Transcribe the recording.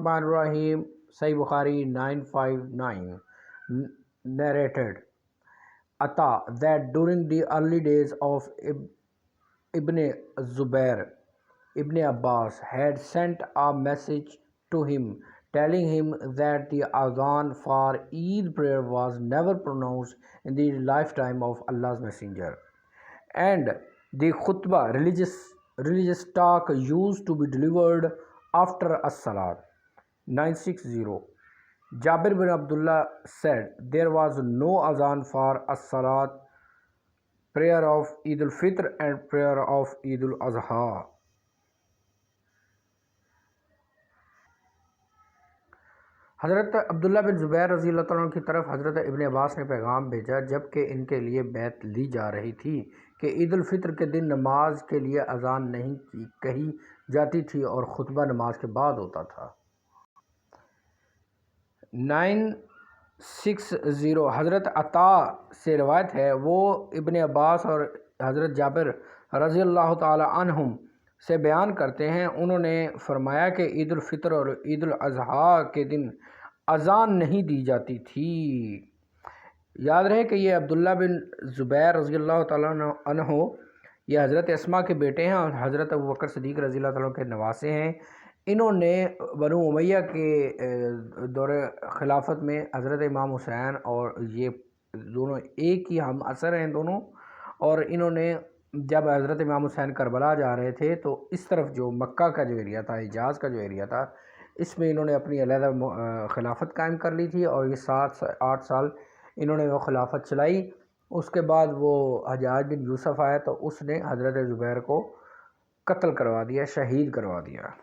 Bismillahirrahmanirrahim. Sahih Bukhari 959 narrated Ata that during the early days of Ibn Zubair, Ibn Abbas had sent a message to him telling him that the Azaan for Eid prayer was never pronounced in the lifetime of Allah's Messenger, and the khutbah, religious talk, used to be delivered after as-salat. 960. Jabir bin Abdullah said there was no azan for as-salat, prayer of Eid al-Fitr and prayer of Eid al-Adha. हज़रत अब्दुल्ला बिन ज़ुबैर रज़ी अल्लाह तआला अन्हु की तरफ हज़रत इब्न अब्बास ने पैगाम भेजा जबकि इनके लिए बैत ली जा रही थी कि ईद उल फित्र के दिन नमाज के लिए अजान नहीं कही जाती थी और खुतबा नमाज के बाद होता था। 960 हज़रत अता से रवायत है, वो इब्न अब्बास और हज़रत जाबिर रज़ी अल्लाह तआला अन्हुम से बयान करते हैं, उन्होंने फरमाया कि ईद उल फित्र और ईद उल अज़हा के दिन अज़ान नहीं दी जाती थी। याद रहे कि ये अब्दुल्ला बिन ज़ुबैर रज़ी अल्लाह तआला अन्हु ये हज़रत अस्मा के बेटे हैं और हज़रत अबू बकर सिद्दीक़ रज़ी अल्लाह तआला के नवासे हैं। इन्होंने बनु उमैया के दौरे खिलाफत में हज़रत इमाम हुसैन और ये दोनों एक ही हम असर हैं दोनों, और इन्होंने जब हज़रत इमाम हुसैन करबला जा रहे थे तो इस तरफ जो मक्का का जो एरिया था, हिजाज़ का जो एरिया था, इसमें इन्होंने अपनी अलहदा खिलाफत कायम कर ली थी और ये 7-8 साल इन्होंने वो खिलाफत चलाई। उसके बाद वो हज्जाज बिन यूसुफ़ आया तो उसने हज़रत ज़ुबैर को कत्ल करवा दिया, शहीद करवा दिया।